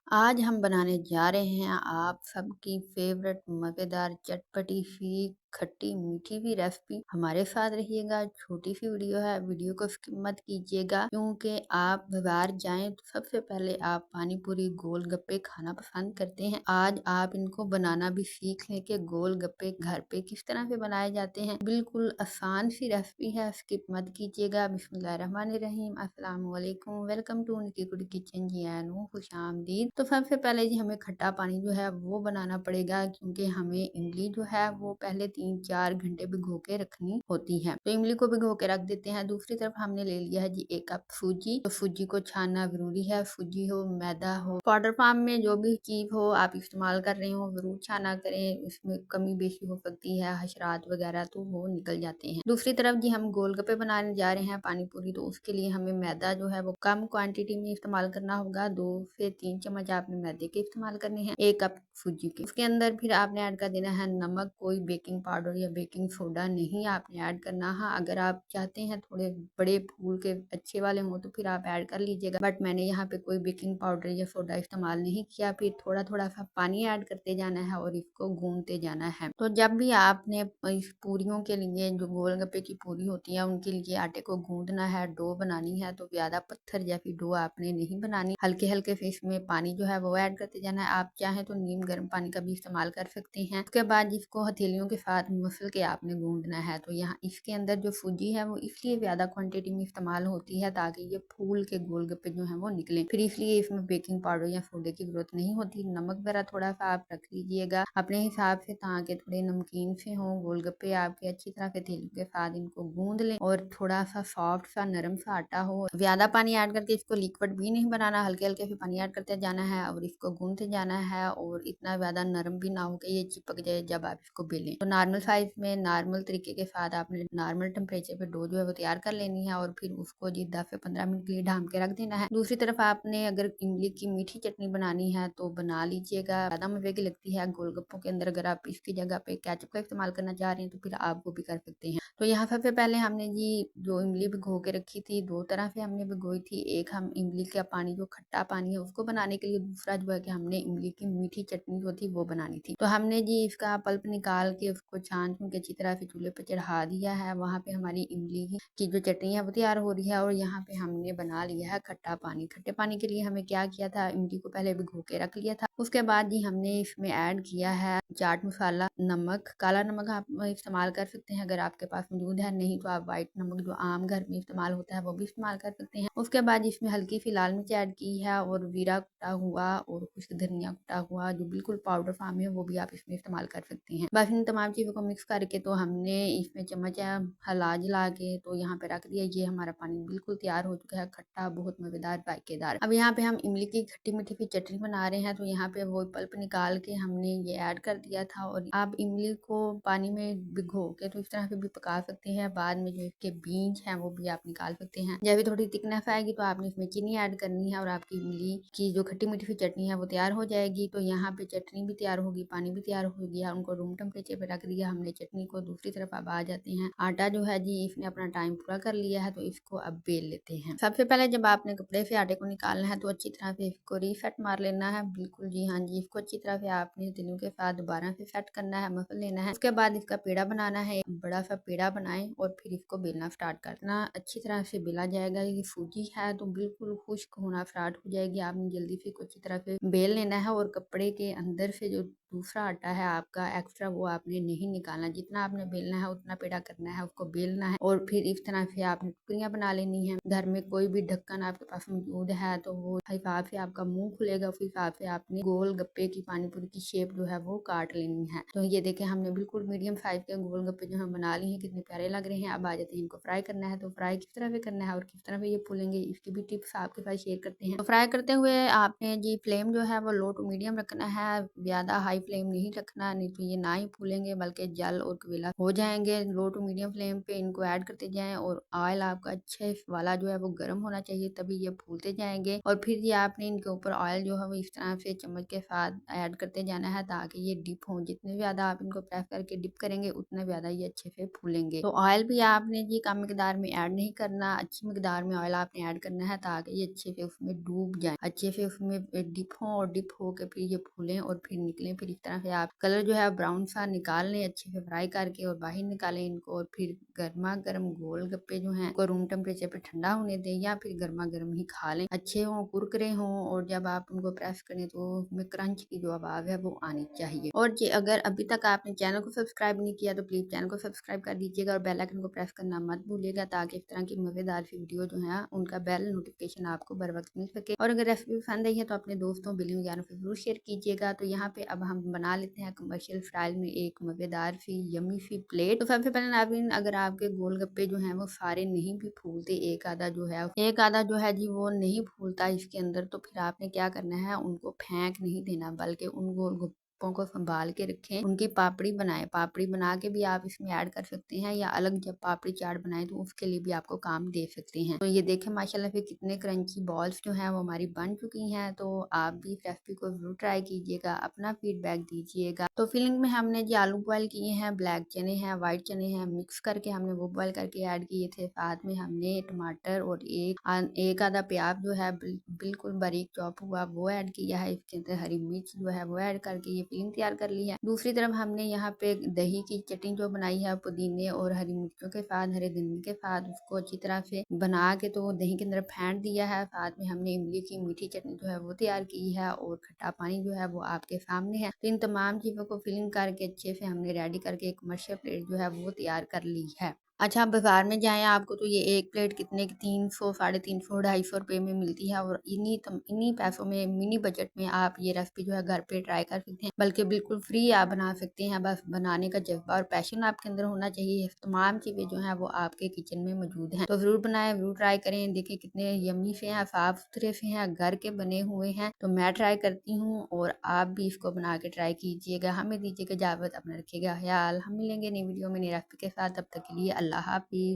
आज हम बनाने जा रहे हैं आप सबकी फेवरेट मज़ेदार चटपटी सी खट्टी मीठी भी रेसिपी। हमारे साथ रहिएगा, छोटी सी वीडियो है, वीडियो को स्किप मत कीजिएगा क्योंकि आप बाजार जाएं तो सबसे पहले आप पानी पूरी गोलगप्पे खाना पसंद करते हैं। आज आप इनको बनाना भी सीख लें कि गोलगप्पे घर पे किस तरह से बनाए जाते हैं। बिल्कुल आसान सी रेसिपी है, स्किप मत कीजिएगा। बिस्मिल्लाहिर्रहमानिर्रहीम, अस्सलाम वालेकुम, वेलकम टू उनकी गुड किचन जी आनू, खुशामदीद। तो सबसे पहले जी हमें खट्टा पानी जो है वो बनाना पड़ेगा क्योंकि हमें इमली जो है वो पहले 3-4 घंटे भिगो के रखनी होती है। तो इमली को भिगो के रख देते हैं। दूसरी तरफ हमने ले लिया है जी 1 कप सूजी। तो सूजी को छानना जरूरी है, सूजी हो, मैदा हो, पाउडर फॉर्म में जो भी चीज हो आप इस्तेमाल कर रहे हो जरूर छाना करें। इसमें कमी बेशी हो सकती है, हशरात वगैरह तो वो निकल जाते हैं। दूसरी तरफ जी हम गोलगप्पे बनाने जा रहे हैं पानी पूरी, तो उसके लिए हमें मैदा जो है वो कम क्वांटिटी में इस्तेमाल करना होगा। 2 से 3 चम्मच आपने मैदे के इस्तेमाल करने हैं, 1 कप सूजी के। उसके अंदर फिर आपने ऐड कर देना है नमक, कोई बेकिंग पाउडर या बेकिंग सोडा नहीं आपने ऐड करना। हाँ, अगर आप चाहते हैं थोड़े बड़े फूल के अच्छे वाले हो तो फिर आप ऐड कर लीजिएगा, बट मैंने यहाँ पे कोई बेकिंग पाउडर या सोडा इस्तेमाल नहीं किया। फिर थोड़ा थोड़ा सा पानी ऐड करते जाना है और इसको गूंदते जाना है। तो जब भी आपने इस पूरियों के लिए, जो गोलगप्पे की पूरी होती है उनके लिए आटे को गूंदना है, डो बनानी है, तो ज्यादा पत्थर जैसी डो आपने नहीं बनानी। हल्के हल्के से इसमें पानी जो है वो ऐड करते जाना है। आप चाहें तो नीम गर्म पानी का भी इस्तेमाल कर सकते हैं। उसके बाद इसको हथेलियों के साथ मसल के आपने गूंदना है। तो यहाँ इसके अंदर जो सूजी है वो इसलिए ज्यादा क्वांटिटी में इस्तेमाल होती है ताकि ये फूल के गोलगप्पे जो है वो निकले। फिर इसलिए इसमें बेकिंग पाउडर या सोडे की जरूरत नहीं होती। नमक वगैरह थोड़ा सा आप रख लीजिएगा अपने हिसाब से ताकि थोड़े नमकीन से हो गोलगप्पे आपके। अच्छी तरह से हथेलियों के साथ इनको गूंद लें और थोड़ा सा सॉफ्ट सा नरम सा आटा हो। ज्यादा पानी ऐड करके इसको लिक्विड भी नहीं बनाना, हल्के हल्के से पानी ऐड करते जाना है और इसको गूंदते जाना है। और इतना ज्यादा नरम भी ना हो कि ये चिपक जाए जब आप इसको बेलें। तो नॉर्मल साइज में नॉर्मल तरीके के साथ आपने नॉर्मल टेम्परेचर पे डो जो है वो तैयार कर लेनी है और फिर उसको जी 10 से 15 मिनट के लिए ढाम के रख देना है। दूसरी तरफ आपने अगर इमली की मीठी चटनी बनानी है तो बना लीजिएगा, ज्यादा मजे की लगती है गोलगप्पों के अंदर। अगर आप इसकी जगह पे केचप का इस्तेमाल करना चाह रहे हैं तो फिर आप वो भी कर सकते हैं। तो यहाँ सबसे पहले हमने जी जो इमली भिगो के रखी थी, 2 तरह से हमने भिगोई थी। एक हम इमली का पानी, जो खट्टा पानी है उसको बनाने के लिए, दूसरा जो है कि हमने इमली की मीठी चटनी जो थी वो बनानी थी। तो हमने जी इसका पल्प निकाल के उसको छान छून के अच्छी तरह से चूल्हे पर चढ़ा दिया है। वहां पे हमारी इमली की जो चटनी है वो तैयार हो रही है और यहाँ पे हमने बना लिया है खट्टा पानी। खट्टे पानी के लिए हमें क्या किया था, इमली को पहले भिगो के रख लिया था। उसके बाद जी हमने इसमें ऐड किया है चाट मसाला, नमक, काला नमक आप इस्तेमाल कर सकते हैं अगर आपके पास मौजूद है, नहीं तो आप व्हाइट नमक जो आम घर में इस्तेमाल होता है वो भी इस्तेमाल कर सकते हैं। उसके बाद इसमें हल्की सी लाल मिर्च ऐड की है और जीरा कुटा हुआ और कुछ धनिया कुटा हुआ जो बिल्कुल पाउडर फॉर्म है वो भी आप इसमें इस्तेमाल कर सकते हैं। बस इन तमाम चीजों को मिक्स करके तो हमने इसमें चम्मच हिला जिला के तो यहाँ पे रख दिया। ये हमारा पानी बिल्कुल तैयार हो चुका है, खट्टा बहुत मजेदार जायकेदार। अब यहाँ पे हम इमली की खट्टी मीठी की चटनी बना रहे हैं। तो यहाँ पे वो पल्प निकाल के हमने ये ऐड कर दिया था और आप इमली को पानी में भिगो के तो इस तरह से भी पका सकते हैं। बाद में जो इसके बीज हैं वो भी आप निकाल सकते हैं। जब भी थोड़ी थिकनेस आएगी तो आपने इसमें चीनी ऐड करनी है और आपकी इमली की जो खट्टी मीठी चटनी है वो तैयार हो जाएगी। तो यहाँ पे चटनी भी तैयार होगी, पानी भी तैयार हो गया, उनको रूम टेम्परेचर पे रख दिया हमने चटनी को। दूसरी तरफ अब आ जाते हैं, आटा जो है जी इसने अपना टाइम पूरा कर लिया है तो इसको अब बेल लेते हैं। सबसे पहले जब आपने कपड़े से आटे को निकालना है तो अच्छी तरह से इसको रीसेट मार लेना है। बिल्कुल जी हाँ जी, इसको अच्छी तरह से आपने हथेलियों के साथ दोबारा से सेट करना है, मसल लेना है। उसके बाद इसका पेड़ा बनाना है, एक बड़ा सा पेड़ा बनाएं और फिर इसको बेलना स्टार्ट करना। अच्छी तरह से बेला जाएगा। ये सूजी है तो बिल्कुल खुश्क होना स्टार्ट हो जाएगी, आपने जल्दी से अच्छी तरह से बेल लेना है। और कपड़े के अंदर से जो दूसरा आटा है आपका एक्स्ट्रा वो आपने नहीं निकालना। जितना आपने बेलना है उतना पेड़ा करना है, उसको बेलना है और फिर इस तरह से आपने टुकड़ियां बना लेनी है। घर में कोई भी ढक्कन आपके पास मौजूद है तो वो हिसाब से आपका मुंह खुलेगा, उस हिसाब से आपने गोल गप्पे की पानीपुरी की शेप जो है वो काट लेनी है। तो ये देखें हमने बिल्कुल मीडियम साइज के गोल गप्पे जो है बना लिए हैं, कितने प्यारे लग रहे हैं। अब आ जाते हैं इनको फ्राई करना है। तो फ्राई किस तरह से करना है और किस तरह से ये फूलेंगे इसकी भी टिप्स आपके साथ शेयर करते हैं। तो फ्राई करते हुए आपने जी फ्लेम जो है वो लो टू मीडियम रखना है, ज्यादा हाई फ्लेम नहीं रखना, नहीं तो ये ना ही फूलेंगे बल्कि के जल और कवेला हो जाएंगे, लो टू मीडियम फ्लेम पे इनको ऐड करते जाएं और ऑयल आपका अच्छे वाला जो है वो गर्म होना चाहिए, तभी ये फूलते जाएंगे। और फिर ये आपने इनके ऊपर ऑयल जो है वो इस तरह से चम्मच के साथ ऐड करते जाना है ताकि ये डिप हो। जितने ज्यादा आप इनको प्रेस करके डिप करेंगे उतना ज्यादा ये अच्छे से फूलेंगे। तो ऑयल भी आपने जी कम मिकदार में ऐड नहीं करना, अच्छी मिकदार में ऑयल आपने ऐड करना है ताकि ये अच्छे से उसमें डूब जाए, अच्छे से उसमें डिप हो और डिप हो के फिर ये फूलें और फिर निकलें। फिर इस तरह से आप कलर जो है ब्राउन सा निकाल लें, अच्छे से फ्राई करके और बाहर निकालें इनको। और फिर गर्मा गर्म गोल गप्पे जो हैं रूम टेम्परेचर पे ठंडा होने दें या फिर गर्मा गर्म ही खा लें। अच्छे हों, कुरकुरे हों और जब आप उनको प्रेस करें तो उसमें क्रंच की जो आवाज है वो आनी चाहिए। और जी अगर अभी तक आपने चैनल को सब्सक्राइब नहीं किया तो प्लीज चैनल को सब्सक्राइब कर दीजिएगा और बेल आइकन को प्रेस करना मत भूलिएगा ताकि इस तरह की मजेदार सी वीडियो जो है उनका बेल नोटिफिकेशन आपको बर वक्त मिल सके। और अगर रेसिपी पसंद आई है तो अपने दोस्तों बिलियों यारों से जरूर शेयर कीजिएगा। तो यहाँ पे अब हम बना लेते हैं कमर्शियल स्टाइल में एक मजेदार सी यमी सी प्लेट। तो सबसे पहले नाज़रीन अगर आपके गोलगप्पे जो हैं वो सारे नहीं भी फूलते, एक आधा जो है जी वो नहीं फूलता इसके अंदर, तो फिर आपने क्या करना है, उनको फेंक नहीं देना बल्कि उन गोलगप्पों को संभाल के रखें, उनकी पापड़ी बनाएं। पापड़ी बना के भी आप इसमें ऐड कर सकते हैं या अलग जब पापड़ी चाट बनाएं तो उसके लिए भी आपको काम दे सकते हैं। तो ये देखें माशाल्लाह से कितने क्रंची बॉल्स जो हैं वो हमारी बन चुकी हैं। तो आप भी इस रेसिपी को जरूर ट्राई कीजिएगा, अपना फीडबैक दीजिएगा। तो फिलिंग में हमने जी आलू बॉयल किए हैं, ब्लैक चने हैं, व्हाइट चने हैं, मिक्स करके हमने वो बॉयल करके ऐड किए थे। साथ में हमने टमाटर और एक आधा प्याज जो है बिल्कुल बारीक चॉप हुआ वो ऐड किया है। इसके अंदर हरी मिर्च जो है वो ऐड करके ये फिलिंग तैयार कर ली है। दूसरी तरफ हमने यहाँ पे दही की चटनी जो बनाई है पुदीने और हरी मिर्चों के साथ, हरे धनिया के साथ, उसको अच्छी तरह से बना के तो दही के अंदर फेंट दिया है। साथ में हमने इमली की मीठी चटनी जो है वो तैयार की है और खट्टा पानी जो है वो आपके सामने है। तो इन तमाम चीजों को फिलिंग करके अच्छे से हमने रेडी करके एक कमर्शियल प्लेट जो है वो तैयार कर ली है। अच्छा आप बाजार में जाएं आपको तो ये एक प्लेट कितने की 300, 350, 250 रुपए में मिलती है। और इन्हीं पैसों में मिनी बजट में आप ये रेसिपी जो है घर पे ट्राई कर सकते हैं, बल्कि बिल्कुल फ्री आप बना सकते हैं। बस बनाने का जज्बा और पैशन आपके अंदर होना चाहिए। तमाम चीजें जो है वो आपके किचन में मौजूद हैं, तो जरूर बनाएं, जरूर ट्राई करें। देखिए कितने यम्मी से हैं, साफ सुथरे से हैं, घर के बने हुए हैं। तो मैं ट्राई करती हूँ और आप भी इसको बना के ट्राई कीजिएगा। हमें दीजिएगा इजाजत, अपना रखिएगा ख्याल। हम मिलेंगे नई वीडियो में नई रेसिपी के साथ, तब तक के लिए अल्लाह हाफिज।